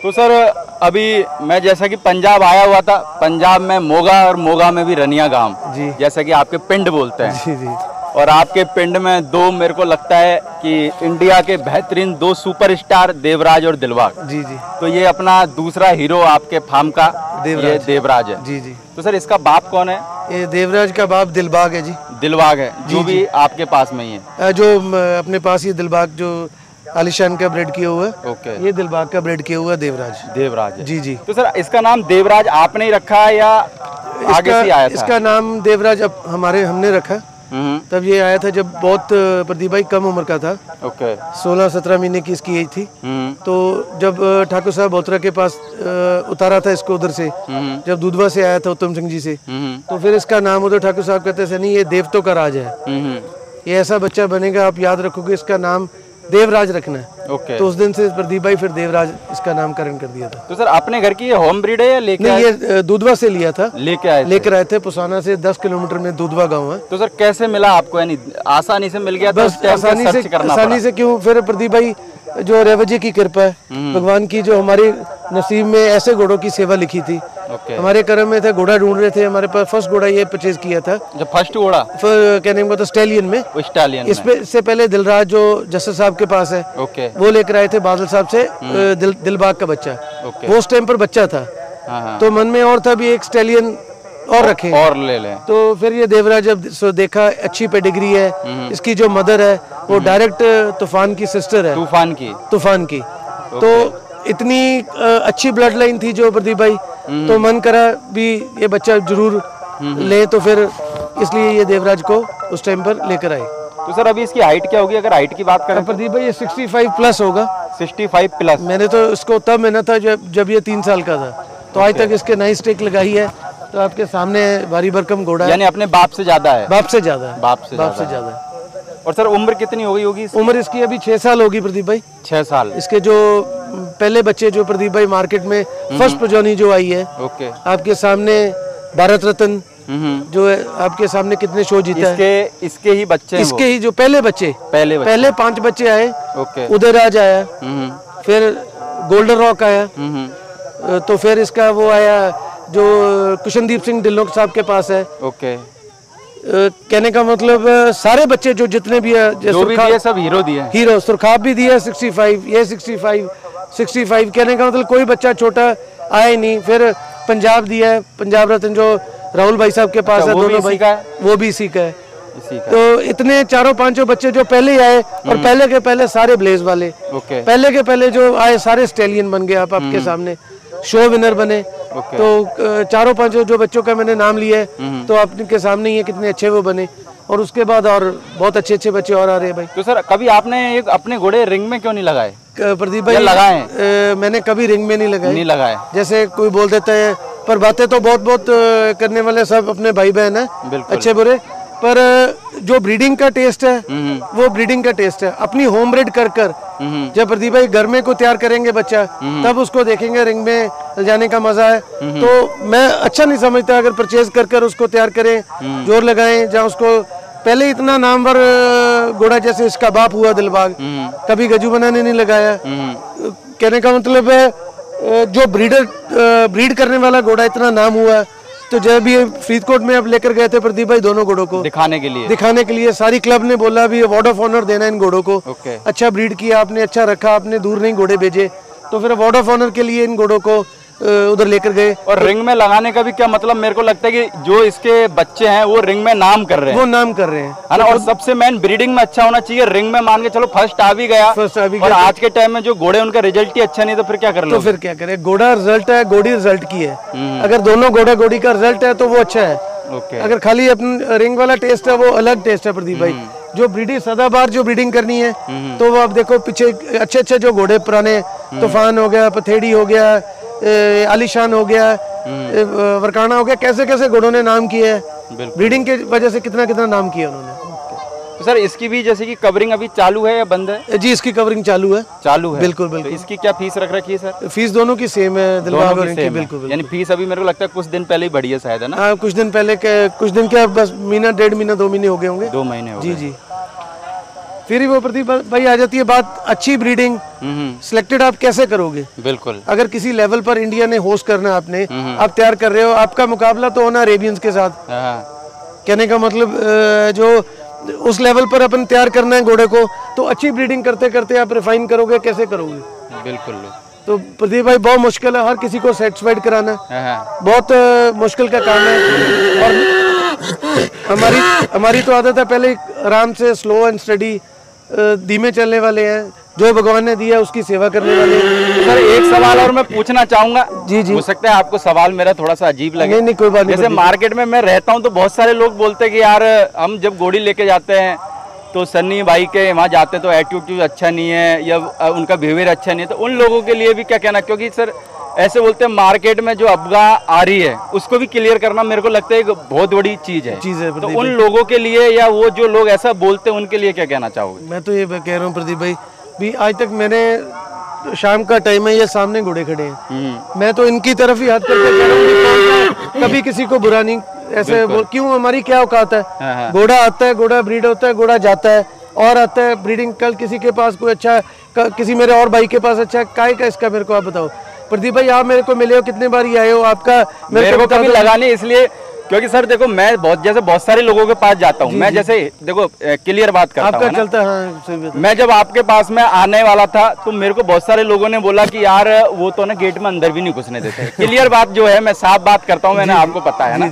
तो सर अभी मैं जैसा कि पंजाब आया हुआ था, पंजाब में मोगा और मोगा में भी रनिया गांव जी, जैसा कि आपके पिंड बोलते हैं जी जी, और आपके पिंड में दो मेरे को लगता है कि इंडिया के बेहतरीन दो सुपरस्टार देवराज और दिलबाग। जी जी, तो ये अपना दूसरा हीरो आपके फार्म का ये देवराज है। जी जी। तो सर इसका बाप कौन है? ये देवराज का बाप दिलबाग है जी। दिलबाग है जो भी आपके पास में ही है। जो अपने पास ये दिलबाग जो आलिशान का ब्रेड किया हुआ है, ओके, ये दिलबाग का ब्रेड किया हुआ देवराज। देवराज है। जी जी। तो सर इसका नाम देवराज आपने ही रखा है या आगे से आया था? इसका नाम देवराज अब हमने रखा। तब ये आया था जब बहुत प्रदीप भाई कम उम्र का था। ओके, 16-17 महीने की इसकी एज थी। तो जब ठाकुर साहब बोत्रा के पास उतारा था इसको उधर से, जब दूधवा से आया था उत्तम सिंह जी से, तो फिर इसका नाम उधर ठाकुर साहब कहते थे नहीं ये देवतों का राज है, ये ऐसा बच्चा बनेगा आप याद रखोगे, इसका नाम देवराज रखना है। ओके। तो उस दिन से प्रदीप भाई फिर देवराज इसका नामकरण कर दिया था। तो सर अपने घर की ये होम ब्रीड है या लेके आए? ये दूधवा से लिया था, लेकर आए थे। पुसाना से 10 किलोमीटर में दूधवा गांव है। तो सर कैसे मिला आपको? यानी आसानी से मिल गया? बस आसानी से क्यों, फिर प्रदीप भाई जो रेवजी की कृपा है, भगवान की, जो हमारे नसीब में ऐसे घोड़ों की सेवा लिखी थी। हमारे कर्म में थे, घोड़ा ढूंढ रहे थे, हमारे पास फर्स्ट घोड़ा ये परचेज किया था। जो फर्स्ट घोड़ा कहने को तो स्टैलियन में, इससे पहले दिलराज जो जस्टिस साहब के पास है, वो लेकर आए थे बादल साहब से दिलबाग का बच्चा। वो उस टाइम पर बच्चा था, तो मन में और था भी एक स्टैलियन और रखें और ले लें। तो फिर ये देवराज जब देखा अच्छी पेडिग्री है, इसकी जो मदर है वो डायरेक्ट तूफान की सिस्टर है, तूफान की। तो इतनी अच्छी ब्लड लाइन थी जो प्रदीप भाई, तो मन करा भी ये बच्चा जरूर ले, तो फिर इसलिए ये देवराज को उस टाइम पर लेकर आए। तो सर अभी इसकी हाइट क्या होगी अगर हाइट की बात करें? प्रदीप भाई ये 65 प्लस होगा। 65 प्लस? मैंने तो इसको तब मैंने था जब ये 3 साल का था, तो आज तक इसके नई स्टिक लगाई है। तो आपके सामने भारी भरकम घोड़ा है, यानी अपने बाप से ज्यादा है? बाप से ज्यादा है। बाप से ज्यादा है। और सर उम्र कितनी हो गई होगी? उम्र इसकी अभी 6 साल होगी प्रदीप भाई। 6 साल। इसके जो पहले बच्चे जो प्रदीप भाई मार्केट में फर्स्ट प्रजोनी जो आई है, आपके सामने भारत रत्न जो है, आपके सामने कितने शो जीता है, इसके ही बच्चे, इसके ही जो पहले 5 बच्चे आए। उदयराज आया, फिर गोल्डन रॉक आया, तो फिर इसका वो आया जो कुशनदीप सिंह ढिल्लों साहब के पास है। कहने का मतलब सारे बच्चे जो जितने भी है, जो भी दिए सब हीरो सुरखाब भी दिया 65, ये 65 कहने का मतलब कोई बच्चा छोटा आया ही नहीं। फिर पंजाब दिया है, पंजाब रत्न जो राहुल भाई साहब के पास है, दोनों भाई वो भी इसी का है। तो इतने 4-5 बच्चे जो पहले ही आए, और पहले के पहले सारे ब्लेज वाले, पहले के पहले जो आए सारे स्टैलियन बन गए। आपके सामने शो विनर बने। तो 4-5 जो बच्चों का मैंने नाम लिया है, तो आपके सामने ही है कितने अच्छे वो बने। और उसके बाद और बहुत अच्छे बच्चे और आ रहे हैं भाई। तो सर कभी आपने अपने घोड़े रिंग में क्यों नहीं लगाए? प्रदीप भाई लगाए? मैंने कभी रिंग में नहीं लगाए। जैसे कोई बोल देता है, पर बातें तो बहुत करने वाले सब अपने भाई बहन है, अच्छे बुरे। पर जो ब्रीडिंग का टेस्ट है वो ब्रीडिंग का टेस्ट है। अपनी होम ब्रीड कर जब प्रदीप भाई घर में को तैयार करेंगे बच्चा, तब उसको देखेंगे रिंग में जाने का मजा है। तो मैं अच्छा नहीं समझता अगर परचेज कर उसको तैयार करें, जोर लगाएं, जहाँ उसको पहले इतना नामवर घोड़ा जैसे इसका बाप हुआ दिलबाग, कभी गजू बनाने नहीं लगाया। कहने का मतलब है जो ब्रीड करने वाला घोड़ा इतना नाम हुआ, तो जब भी फरीदकोट में अब लेकर गए थे प्रदीप भाई दोनों घोड़ों को दिखाने के लिए सारी क्लब ने बोला भी अवार्ड ऑफ ऑनर देना इन घोड़ों को। अच्छा ब्रीड किया आपने, अच्छा रखा आपने, दूर नहीं घोड़े भेजे, तो फिर अवार्ड ऑफ ऑनर के लिए इन घोड़ों को उधर लेकर गए। और रिंग में लगाने का भी क्या मतलब, मेरे को लगता है कि जो इसके बच्चे हैं वो रिंग में नाम कर रहे हैं, है ना। और सबसे मेन ब्रीडिंग में अच्छा होना चाहिए। रिंग में मान के चलो फर्स्ट आ भी गया, और आज के टाइम में जो घोड़े उनका रिजल्ट ही अच्छा नहीं, तो फिर क्या कर लो? तो फिर क्या करे, घोड़ा रिजल्ट है, घोड़ी रिजल्ट की है। अगर दोनों घोड़ा घोड़ी का रिजल्ट है तो वो अच्छा है। अगर खाली अपना रिंग वाला टेस्ट है वो अलग टेस्ट है प्रदीप भाई। जो ब्रीडिंग सदाबार जो ब्रीडिंग करनी है, तो वो आप देखो पीछे अच्छे जो घोड़े पुराने, तूफान हो गया, पथेड़ी हो गया, आलिशान हो गया, वरकाना हो गया, कैसे घोड़ों ने नाम किए हैं ब्रीडिंग के वजह से, कितना नाम किया उन्होंने। तो सर इसकी भी जैसे कि कवरिंग अभी चालू है या बंद है? जी इसकी कवरिंग चालू है। बिल्कुल। तो इसकी क्या फीस रख रखी है सर? फीस दोनों की सेम है दिलबाग और इनकी। बिल्कुल। यानी फीस अभी मेरे को लगता है कुछ दिन पहले ही बढ़ी है शायद, है ना? हाँ कुछ दिन क्या बस महीना 1.5 महीना 2 महीने हो गए होंगे। 2 महीने हो गए। जी। फिर वो प्रदीप भाई आ जाती है बात अच्छी ब्रीडिंग सिलेक्टेड आप कैसे करोगे। बिल्कुल, अगर किसी लेवल पर इंडिया ने होस्ट करना आपने, आप तैयार कर रहे हो, आपका मुकाबला तो होना अरेबियंस के साथ। कहने का मतलब जो उस लेवल पर अपन तैयार करना है घोड़े को, तो अच्छी ब्रीडिंग करते करते आप रिफाइन करोगे, कैसे करोगे। बिल्कुल। तो प्रदीप भाई बहुत मुश्किल है, हर किसी को सेटिस्फाइड कराना बहुत मुश्किल का काम है। और हमारी तो आदत है पहले आराम से स्लो एंड स्टडी धीमे चलने वाले हैं, जो भगवान ने दिया उसकी सेवा करने वाले हैं। सर एक सवाल और मैं पूछना चाहूंगा। जी जी, हो सकता है आपको सवाल मेरा थोड़ा सा अजीब लगे। नहीं कोई बात नहीं। जैसे मार्केट में मैं रहता हूं तो बहुत सारे लोग बोलते हैं कि यार हम जब घोड़ी लेके जाते हैं तो सन्नी भाई के वहाँ जाते हैं तो एटीट्यूड अच्छा नहीं है या उनका बिहेवियर अच्छा नहीं है, तो उन लोगों के लिए भी क्या कहना। क्योंकि सर ऐसे बोलते हैं मार्केट में जो अफगाह आ रही है उसको भी क्लियर करना मेरे को लगता है एक बहुत बड़ी चीज है। तो उन लोगों के लिए या वो जो लोग ऐसा बोलते हैं उनके लिए क्या कहना चाहोगे। मैं तो ये कह रहा हूँ प्रदीप भाई भी आज तक मैंने शाम का टाइम है, ये सामने घोड़े खड़े हैं, मैं तो इनकी तरफ ही हाथ करके कह रहा हूँ कभी किसी को बुरा नहीं ऐसे क्यों, हमारी क्या औकात है। घोड़ा आता है, घोड़ा ब्रीड होता है, घोड़ा जाता है और आता है ब्रीडिंग। कल किसी के पास कोई अच्छा, किसी मेरे और भाई के पास अच्छा, काय का इसका मेरे को आप बताओ। प्रदीप भाई आप मेरे को मिले हो, कितने बार आए हो, आपका मेरे को कभी लगा नहीं। इसलिए क्योंकि सर देखो मैं बहुत सारे लोगों के पास जाता हूँ, मैं जैसे देखो क्लियर बात करता हूँ आपका चलता है। मैं जब आपके पास में आने वाला था तो मेरे को बहुत सारे लोगों ने बोला कि यार वो तो ना गेट में अंदर भी नहीं घुसने देते। क्लियर बात जो है, मैं साफ बात करता हूँ, मैंने आपको पता है ना।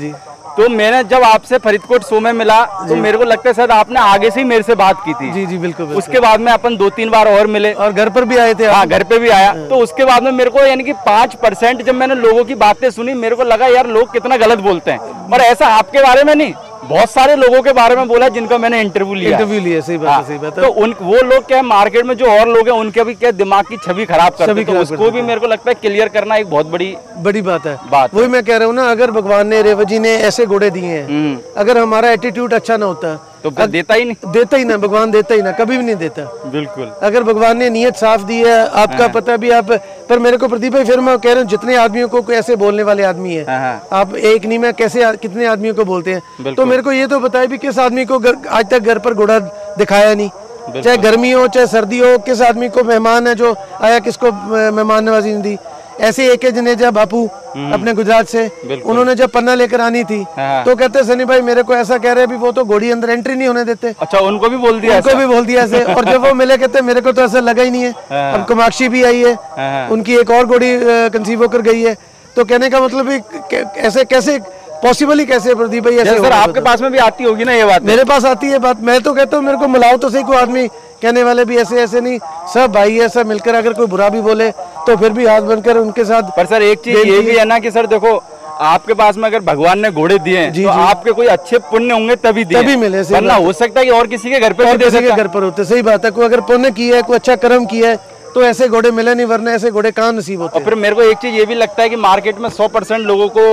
तो मैंने जब आपसे फरीदकोट शो में मिला तो मेरे को लगता है सर आपने आगे से ही मेरे से बात की थी। जी जी बिल्कुल। उसके बाद में अपन 2-3 बार और मिले और घर पर भी आए थे। हाँ घर पे भी आया। तो उसके बाद में मेरे को यानी कि 5% जब मैंने लोगों की बातें सुनी मेरे को लगा यार लोग कितना गलत बोलते हैं। और ऐसा आपके बारे में नहीं, बहुत सारे लोगों के बारे में बोला जिनका मैंने इंटरव्यू लिया। सही बात है, सही बात है। तो वो लोग क्या मार्केट में जो और लोग हैं उनके भी क्या दिमाग की छवि खराब करते हैं, तो उसको भी मेरे को लगता है क्लियर करना एक बहुत बड़ी बात है। वही मैं कह रहा हूँ ना, अगर भगवान ने रेवा जी ने ऐसे घोड़े दिए हैं, अगर हमारा एटीट्यूड अच्छा ना होता तो देता ही ना, भगवान देता ही ना, कभी भी नहीं देता। बिल्कुल। अगर भगवान ने नियत साफ दी है, आपका पता भी आप, पर मेरे को प्रदीप भाई फिर मैं कह रहा हूँ जितने आदमियों को ऐसे बोलने वाले आदमी है, आप एक नहीं में कैसे कितने आदमियों को बोलते हैं, तो मेरे को ये तो बताए भी किस आदमी को आज तक घर पर घोड़ा दिखाया नहीं, चाहे गर्मी हो चाहे सर्दी हो, किस आदमी को मेहमान है जो आया किसको मेहमान नवाजी नहीं दी। ऐसे एक जनेजा बापू अपने गुजरात से, उन्होंने जब पन्ना लेकर आनी थी तो कहते सनी भाई मेरे को ऐसा कह रहे हैं भी वो तो घोड़ी अंदर एंट्री नहीं होने देते। अच्छा उनको भी बोल दिया? उनको भी बोल दिया ऐसे। और जब वो मिले कहते मेरे को तो ऐसा लगा ही नहीं है। अब कामाक्षी भी आई है, उनकी एक और घोड़ी कंसीव होकर गई है, तो कहने का मतलब ऐसे कैसे पॉसिबल ही कैसे प्रदीप भाई ऐसे। सर आपके पास में भी आती होगी ना ये बात? मेरे पास आती है बात। मैं तो कहता हूँ मेरे को मिलाओ तो सही कोई आदमी, कहने वाले भी ऐसे ऐसे नहीं, सब भाई है, सब मिलकर। अगर कोई बुरा भी बोले तो फिर भी हाथ बनकर उनके साथ। पर सर एक चीज ये भी है ना कि सर देखो आपके पास में अगर भगवान ने घोड़े दिए हैं तो आपके कोई अच्छे पुण्य होंगे तभी मिले, वरना हो सकता है कि और किसी के घर पे घर पर होते। सही बात है, कोई अगर पुण्य किया है, कोई अच्छा कर्म किया है तो ऐसे घोड़े मिले नहीं, वरना ऐसे घोड़े कहाँ नसीब होते। और फिर मेरे को एक चीज ये भी लगता है कि मार्केट में 100% लोगों को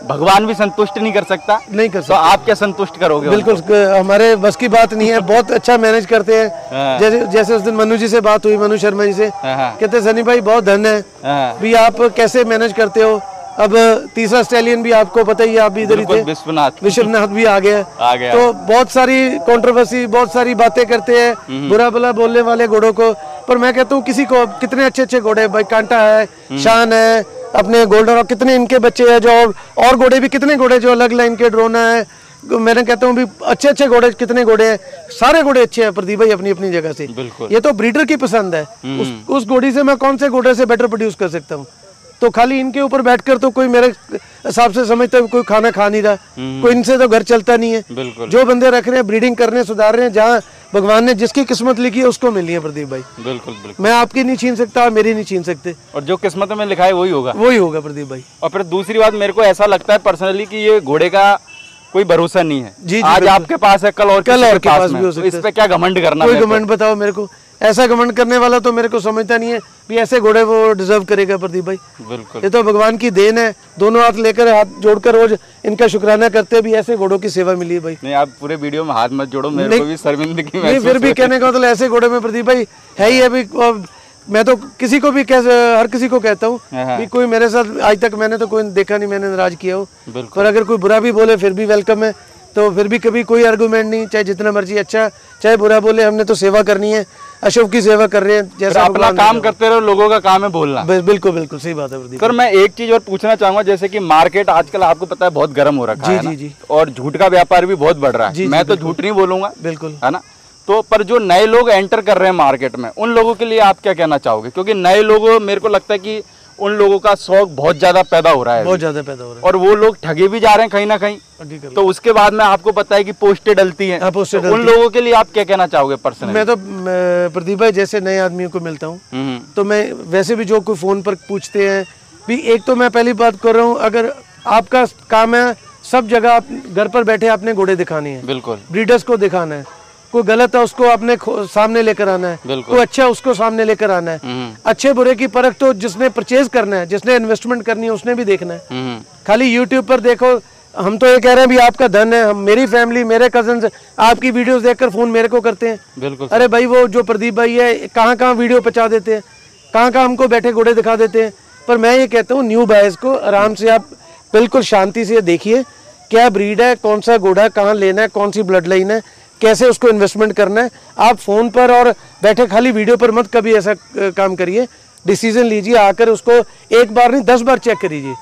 भगवान भी संतुष्ट नहीं कर सकता। नहीं कर सकता। तो आप क्या संतुष्ट करोगे? बिल्कुल हमारे बस की बात नहीं है, बहुत अच्छा मैनेज करते हैं। जैसे उस दिन मनु जी से बात हुई, मनु शर्मा जी से, कहते सनी भाई बहुत धन है भी आप कैसे मैनेज करते हो। अब तीसरा स्टैलियन भी आपको पता ही है, आप भी इधर ही थे, विश्वनाथ भी आ गया। तो बहुत सारी कंट्रोवर्सी, बहुत सारी बातें करते हैं बुरा भला बोलने वाले घोड़ों को। पर मैं कहता हूँ किसी को कितने अच्छे अच्छे घोड़े, भाई कांटा है, शान है, अपने गोल्डन, और कितने इनके बच्चे हैं जो और घोड़े भी कितने घोड़े जो अलग लाइन के ड्रोना है। मैं कहता हूँ भी अच्छे अच्छे घोड़े कितने घोड़े हैं, सारे घोड़े अच्छे हैं प्रदीप भाई अपनी अपनी जगह से। ये तो ब्रीडर की पसंद है, उस घोड़ी से मैं कौन से घोड़े से बेटर प्रोड्यूस कर सकता हूँ। तो खाली इनके ऊपर बैठकर तो कोई मेरे हिसाब से समझता है कोई खाना खा नहीं रहा, कोई इनसे तो घर चलता नहीं है। जो बंदे रख रहे हैं, ब्रीडिंग करने, सुधार रहे हैं, जहाँ भगवान ने जिसकी किस्मत लिखी है उसको मिली है प्रदीप भाई। बिल्कुल। मैं आपकी नहीं छीन सकता, मेरी नहीं छीन सकते, और जो किस्मत में लिखा है वही होगा प्रदीप भाई। और फिर दूसरी बात मेरे को ऐसा लगता है पर्सनली कि ये घोड़े का कोई भरोसा नहीं है। जी, आज आपके पास है, कल और के पास भी हो सकता है। इस पे क्या घमंड करना? कोई घमंड बताओ मेरे को। ऐसा घमंड करने वाला तो मेरे को समझता नहीं है भी ऐसे घोड़े वो डिजर्व करेगा प्रदीप भाई। बिल्कुल। ये तो भगवान की देन है, दोनों हाथ लेकर हाथ जोड़कर रोज इनका शुक्राना करते भी ऐसे घोड़ों की सेवा मिली है भाई। नहीं आप पूरे वीडियो में हाथ मत जोड़ो, मेरे को भी शर्मिंदगी नहीं, फिर भी कहने का मतलब ऐसे घोड़े में प्रदीप भाई है ही है। मैं तो किसी को भी हर किसी को कहता हूँ कि कोई मेरे साथ आज तक मैंने तो कोई देखा नहीं मैंने नाराज किया हो, पर अगर कोई बुरा भी बोले फिर भी वेलकम है। तो फिर भी कभी कोई आर्गुमेंट नहीं, चाहे जितना मर्जी अच्छा चाहे बुरा बोले, हमने तो सेवा करनी है, अशोक की सेवा कर रहे हैं, जैसा अपना काम करते रहो, लोगों का काम है बोलना। बिल्कुल बिल्कुल सही बात है प्रदीप। सर मैं एक चीज और पूछना चाहूंगा, जैसे कि मार्केट आजकल आपको पता है बहुत गर्म हो रखा है, जी, और झूठ का व्यापार भी बहुत बढ़ रहा है। मैं तो झूठ नहीं बोलूंगा, बिल्कुल, है ना। तो पर जो नए लोग एंटर कर रहे हैं मार्केट में, उन लोगों के लिए आप क्या कहना चाहोगे? क्योंकि नए लोगों, मेरे को लगता है कि उन लोगों का शौक बहुत ज्यादा पैदा हो रहा है, बहुत ज्यादा पैदा हो रहा है, और वो लोग ठगे भी जा रहे हैं कहीं ना कहीं। तो उसके बाद में आपको पता है कि पोस्टें डलती हैं, तो उन लोगों के लिए आप क्या कहना चाहोगे पर्सनली? मैं तो प्रदीप भाई जैसे नए आदमियों को मिलता हूँ, तो मैं वैसे भी जो कोई फोन पर पूछते हैं भी, एक तो मैं पहली बात कर रहा हूँ, अगर आपका काम है सब जगह आप घर पर बैठे आपने घोड़े दिखाने हैं, बिल्कुल, ब्रीडर्स को दिखाना है, कोई गलत है उसको आपने सामने लेकर आना है, कोई अच्छा है उसको सामने लेकर आना है। अच्छे बुरे की परख तो जिसने परचेज करना है, जिसने इन्वेस्टमेंट करनी है, उसने भी देखना है। खाली यूट्यूब पर देखो, हम तो ये कह रहे हैं भी आपका धन है, हम मेरी फैमिली मेरे कजन आपकी वीडियोस देखकर फोन मेरे को करते हैं, बिल्कुल। अरे भाई वो जो प्रदीप भाई है कहाँ वीडियो पहुंचा देते हैं, कहाँ हमको बैठे घोड़े दिखा देते हैं। पर मैं ये कहता हूँ न्यू बायर्स को आराम से आप बिल्कुल शांति से देखिए क्या ब्रीड है, कौन सा घोड़ा कहाँ लेना है, कौन सी ब्लड लाइन है, कैसे उसको इन्वेस्टमेंट करना है। आप फोन पर और बैठे खाली वीडियो पर मत कभी ऐसा काम करिए, डिसीजन लीजिए, आकर उसको एक बार नहीं 10 बार चेक करिए,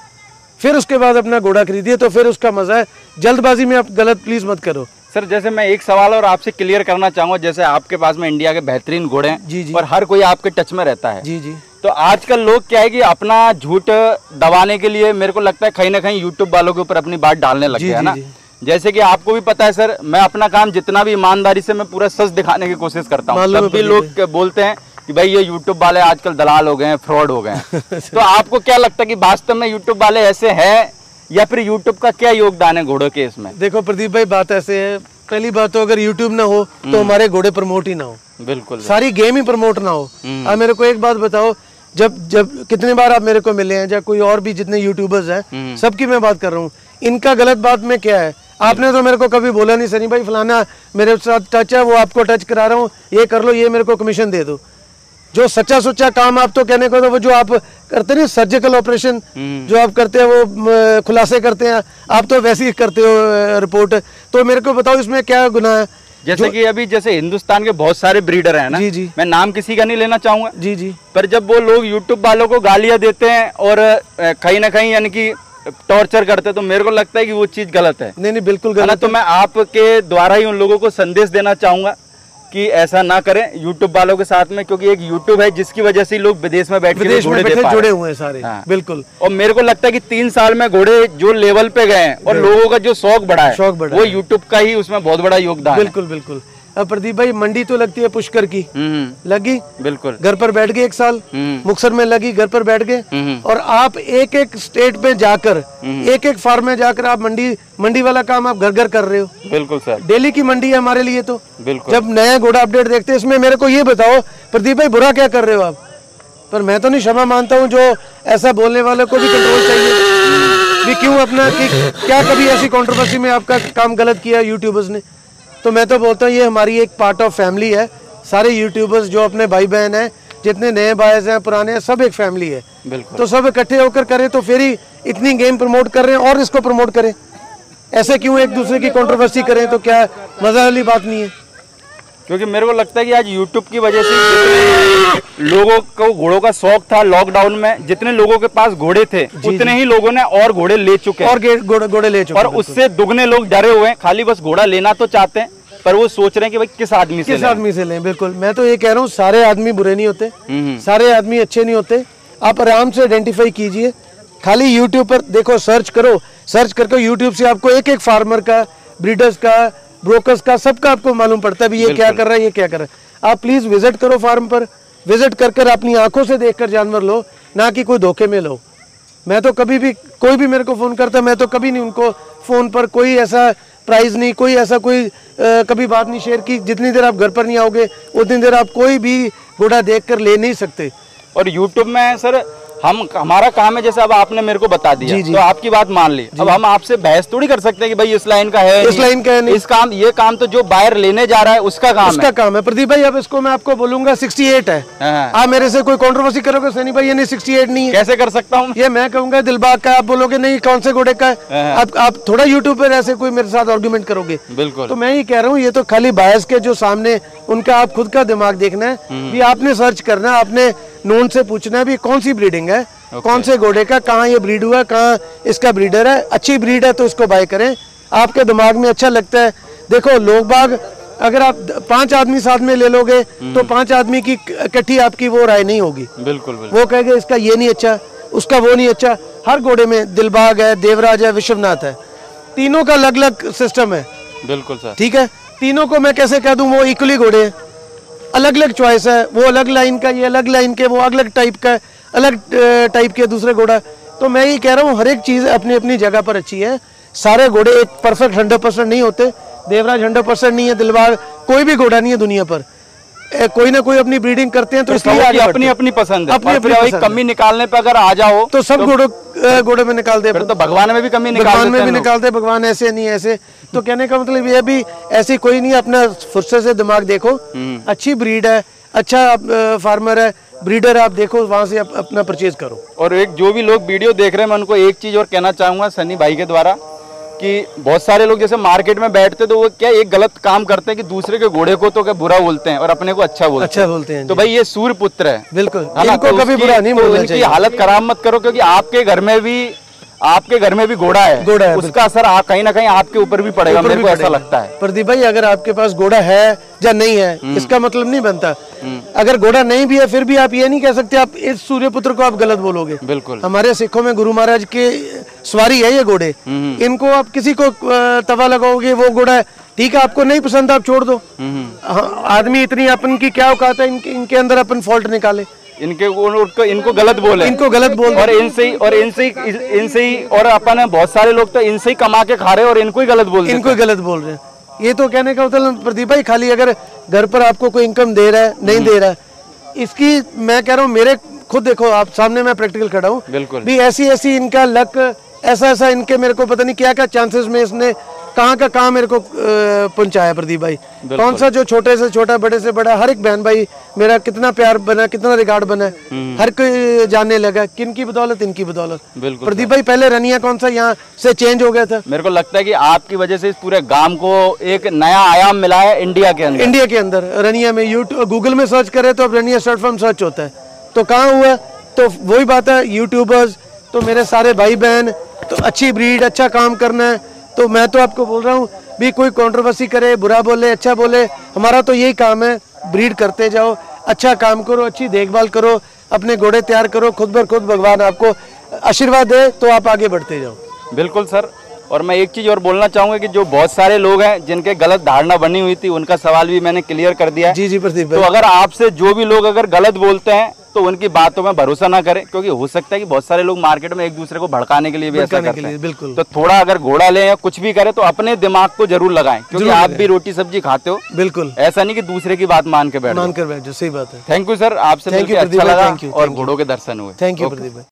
फिर उसके बाद अपना घोड़ा खरीदिए, तो फिर उसका मजा है। जल्दबाजी में आप गलत प्लीज मत करो। सर जैसे मैं एक सवाल और आपसे क्लियर करना चाहूंगा, जैसे आपके पास में इंडिया के बेहतरीन घोड़े हैं, जी, और हर कोई आपके टच में रहता है, जी, तो आजकल लोग क्या है कि अपना झूठ दबाने के लिए मेरे को लगता है कहीं ना कहीं यूट्यूब वालों के ऊपर अपनी बात डालने लग गया है ना। जैसे कि आपको भी पता है सर, मैं अपना काम जितना भी ईमानदारी से मैं पूरा सच दिखाने की कोशिश करता हूँ, तब भी लोग बोलते हैं कि भाई ये यूट्यूब वाले आजकल दलाल हो गए हैं, फ्रॉड हो गए हैं। तो आपको क्या लगता है कि वास्तव में यूट्यूब वाले ऐसे हैं, या फिर यूट्यूब का क्या योगदान है घोड़ों के इसमें? देखो प्रदीप भाई बात ऐसे है, पहली बात तो अगर यूट्यूब ना हो तो हमारे घोड़े प्रमोट ही ना हो, बिल्कुल, सारी गेम ही प्रमोट ना हो। आप मेरे को एक बात बताओ, जब कितने बार आप मेरे को मिले हैं, या कोई और भी जितने यूट्यूबर्स हैं, सबकी मैं बात कर रहा हूँ, इनका गलत बात में क्या है? आपने तो मेरे को कभी बोला नहीं सनी भाई फलाना मेरे साथ टच है, वो आपको टच करा रहा हूँ, ये कर लो, ये मेरे को कमीशन दे दो। जो सच्चा सुच्चा काम आप तो कहने को, तो वो जो आप करते नहीं सर्जिकल ऑपरेशन जो आप करते हैं, वो खुलासे करते हैं, आप तो वैसे ही करते हो रिपोर्ट। तो मेरे को बताओ इसमें क्या गुनाह है? जैसे कि अभी जैसे हिंदुस्तान के बहुत सारे ब्रीडर हैं ना, जी, मैं नाम किसी का नहीं लेना चाहूंगा, जी, पर जब वो लोग यूट्यूब वालों को गालियां देते हैं और कहीं ना कहीं यानी कि टॉर्चर करते, तो मेरे को लगता है कि वो चीज गलत है। नहीं बिल्कुल गलत है। तो मैं आपके द्वारा ही उन लोगों को संदेश देना चाहूंगा कि ऐसा ना करें यूट्यूब वालों के साथ में, क्योंकि एक यूट्यूब है जिसकी वजह से लोग विदेश में बैठ के घोड़े जुड़े हुए हैं सारे। हाँ। बिल्कुल। और मेरे को लगता है कि 3 साल में घोड़े जो लेवल पे गए हैं और लोगों का जो शौक बढ़ा है, वो यूट्यूब का ही उसमें बहुत बड़ा योगदान। बिल्कुल बिल्कुल। अब प्रदीप भाई मंडी तो लगती है पुष्कर की, लगी, बिल्कुल, घर पर बैठ गए 1 साल, मुक्तसर में लगी, घर पर बैठ गए, और आप एक एक स्टेट में जाकर, एक एक फार्म में जाकर आप मंडी वाला काम आप घर घर कर रहे हो। बिल्कुल सर, डेली की मंडी है हमारे लिए तो। बिल्कुल। जब नया घोड़ा अपडेट देखते हैं, इसमें मेरे को ये बताओ प्रदीप भाई बुरा क्या कर रहे हो आप? पर मैं तो नहीं क्षमा मानता हूँ, जो ऐसा बोलने वाले को भी कंट्रोल चाहिए भी, क्यों अपना कि क्या कभी ऐसी कंट्रोवर्सी में आपका काम गलत किया यूट्यूबर्स ने? तो मैं तो बोलता हूँ ये हमारी एक पार्ट ऑफ फैमिली है। सारे यूट्यूबर्स जो अपने भाई बहन हैं, जितने नए बायर्स हैं पुराने हैं, सब एक फैमिली है। बिल्कुल। तो सब इकट्ठे होकर करें तो फिर ही इतनी गेम प्रमोट कर रहे हैं, और इसको प्रमोट करें। ऐसे क्यों एक दूसरे की कंट्रोवर्सी करें? तो क्या मजा वाली बात नहीं है? क्योंकि मेरे को लगता है कि आज यूट्यूब की वजह से लोगों को घोड़ों का शौक था, लॉकडाउन में जितने लोगों के पास घोड़े थे उतने ही लोगों ने और घोड़े ले चुके हैं, और घोड़े ले चुके, और उससे दुगने लोग डरे हुए हैं। खाली बस घोड़ा लेना तो चाहते हैं, पर वो सोच रहे हैं कि भाई किस आदमी से लें। बिल्कुल, मैं तो ये कह रहा हूँ सारे आदमी बुरे नहीं होते, सारे आदमी अच्छे नहीं होते। आप आराम से आइडेंटिफाई कीजिए, खाली यूट्यूब पर देखो, सर्च करो, सर्च करके यूट्यूब से आपको एक एक फार्मर का, ब्रीडर्स का, ब्रोकर्स का, सबका आपको मालूम पड़ता है भी ये क्या कर रहा है, ये क्या कर रहा है। आप प्लीज विजिट करो फार्म पर, विजिट कर अपनी आंखों से देखकर जानवर लो, ना कि कोई धोखे में लो। मैं तो कभी भी, कोई भी मेरे को फोन करता, मैं तो कभी नहीं उनको फोन पर कोई ऐसा प्राइस नहीं, कोई ऐसा कोई कभी बात नहीं शेयर की। जितनी देर आप घर पर नहीं आओगे उतनी देर आप कोई भी घोड़ा देखकर ले नहीं सकते। और यूट्यूब में सर हमारा काम है, जैसे अब आपने मेरे को बता दिया तो आपकी बात मान ली, अब हम आपसे बहस थोड़ी कर सकते हैं कि भाई इस लाइन का है, इस लाइन का है नहीं। इस काम, ये काम तो जो बायर लेने जा रहा है उसका काम है। प्रदीप भाई अब इसको मैं आपको बोलूंगा 68 है, आप मेरे से कोई कंट्रोवर्सी करोगे सनी भाई ये नहीं 68 नहीं है, कैसे कर सकता हूँ? ये मैं कहूंगा दिलबाग का, आप बोलोगे नहीं कौन से घोड़े का है, आप थोड़ा यूट्यूब पर ऐसे कोई मेरे साथ आर्गुमेंट करोगे। बिल्कुल। तो मैं ये कह रहा हूँ ये तो खाली बायस के जो सामने उनका आप खुद का दिमाग देखना है, भी आपने सर्च करना है, आपने नोन से पूछना है भी कौन सी ब्रीडिंग है, कौन से घोड़े का, कहाँ ये ब्रीड हुआ, कहाँ इसका ब्रीडर है, अच्छी ब्रीड है तो इसको बाय करें, आपके दिमाग में अच्छा लगता है। देखो लोग बाग अगर आप 5 आदमी साथ में ले लोगे तो 5 आदमी की इकट्ठी आपकी वो राय नहीं होगी। बिल्कुल। वो कहेंगे इसका ये नहीं अच्छा, उसका वो नहीं अच्छा। हर घोड़े में दिलबाग है, देवराज है, विश्वनाथ है, तीनों का अलग अलग सिस्टम है। बिल्कुल सर। ठीक है, तीनों को मैं कैसे कह दूं वो इक्वली घोड़े हैं, अलग अलग चॉइस है, वो अलग लाइन का, ये अलग लाइन के, वो अलग टाइप का, अलग टाइप के दूसरे घोड़ा। तो मैं ये कह रहा हूँ हर एक चीज़ अपनी अपनी जगह पर अच्छी है। सारे घोड़े एक परफेक्ट 100% नहीं होते, देवराज 100% नहीं है, दिलबाग कोई भी घोड़ा नहीं है दुनिया पर, कोई ना कोई अपनी ब्रीडिंग करते हैं तो इसलिए अपनी अपनी पसंद है। अपनी कमी निकालने पे अगर आ जाओ तो सब घोड़े में निकाल दे, तो भगवान में भी कमी निकालते, भगवान ऐसे नहीं ऐसे। तो कहने का मतलब ये भी ऐसी कोई नहीं, अपना फुर्सत से दिमाग देखो, अच्छी ब्रीड है, अच्छा फार्मर है, ब्रीडर आप देखो, वहां से अपना परचेज करो। और एक जो भी लोग वीडियो देख रहे हैं मैं उनको एक चीज और कहना चाहूंगा सनी भाई के द्वारा कि बहुत सारे लोग जैसे मार्केट में बैठते तो वो क्या एक गलत काम करते हैं कि दूसरे के घोड़े को तो क्या बुरा बोलते हैं और अपने को अच्छा बोलते हैं। तो भाई ये सूर्य पुत्र है, बिल्कुल, इनको तो कभी बुरा नहीं बोलना चाहिए। इनकी हालत खराब मत करो, क्योंकि आपके घर में भी घोड़ा है, उसका असर कहीं ना कहीं आपके ऊपर भी पड़ेगा, मेरे को ऐसा लगता है। प्रदीप भाई अगर आपके पास घोड़ा है या नहीं है इसका मतलब नहीं बनता, अगर घोड़ा नहीं भी है फिर भी आप ये नहीं कह सकते आप इस सूर्यपुत्र को आप गलत बोलोगे। बिल्कुल। हमारे सिखों में गुरु महाराज के सवारी है ये घोड़े, इनको आप किसी को तवा लगाओगे वो घोड़ा है, ठीक है, आपको नहीं पसंद आप छोड़ दो। आदमी इतनी अपन की क्या औकात है इनके अंदर अपन फॉल्ट निकाले, इनको गलत बोल और इनसे ही और अपन बहुत सारे लोग तो इनसे ही कमा के खा रहे हैं और इनको ही गलत बोल रहे हैं। ये तो कहने का मतलब प्रदीप भाई खाली अगर घर पर आपको कोई इनकम दे रहा है नहीं दे रहा है, इसकी मैं कह रहा हूँ मेरे खुद देखो आप सामने मैं प्रैक्टिकल खड़ा हूँ, बिल्कुल भी ऐसी इनका लक, ऐसा इनके मेरे को पता नहीं क्या चांसेस में इसने कहाँ मेरे को पहुंचाया प्रदीप भाई। कौन सा जो छोटे से छोटा, बड़े से बड़ा, हर एक बहन भाई मेरा कितना प्यार बना, कितना रिगार्ड बना, हर कोई जानने लगा, किन की बदौलत, इनकी बदौलत। प्रदीप भाई पहले रनिया कौन सा यहाँ से चेंज हो गया था, मेरे को लगता है कि आपकी वजह से इस पूरे गांव को एक नया आयाम मिला है इंडिया के अंदर। रनिया में यूट्यूब गूगल में सर्च करे तो अब रनिया शॉर्ट फॉर्म सर्च होता है, तो कहाँ हुआ, तो वही बात है, यूट्यूबर्स तो मेरे सारे भाई बहन, तो अच्छी ब्रीड, अच्छा काम करना है। तो मैं तो आपको बोल रहा हूँ भी कोई कंट्रोवर्सी करे, बुरा बोले, अच्छा बोले, हमारा तो यही काम है, ब्रीड करते जाओ, अच्छा काम करो, अच्छी देखभाल करो, अपने घोड़े तैयार करो, खुद ब खुद भगवान आपको आशीर्वाद दे तो आप आगे बढ़ते जाओ। बिल्कुल सर। और मैं एक चीज और बोलना चाहूंगा कि जो बहुत सारे लोग हैं जिनके गलत धारणा बनी हुई थी उनका सवाल भी मैंने क्लियर कर दिया है। जी प्रदीप भाई। तो अगर आपसे जो भी लोग अगर गलत बोलते हैं तो उनकी बातों में भरोसा ना करें, क्योंकि हो सकता है कि बहुत सारे लोग मार्केट में एक दूसरे को भड़काने के लिए भी ऐसा करते हैं। बिल्कुल। तो थोड़ा अगर घोड़ा लें या कुछ भी करें तो अपने दिमाग को जरूर लगाएं, क्योंकि आप भी रोटी सब्जी खाते हो। बिल्कुल, ऐसा नहीं कि दूसरे की बात मान के बैठ जाओ, सही बात है। थैंक यू सर, आपसे मिलकर अच्छा लगा और घोड़ों के दर्शन हुए। थैंक यू प्रदीप भाई।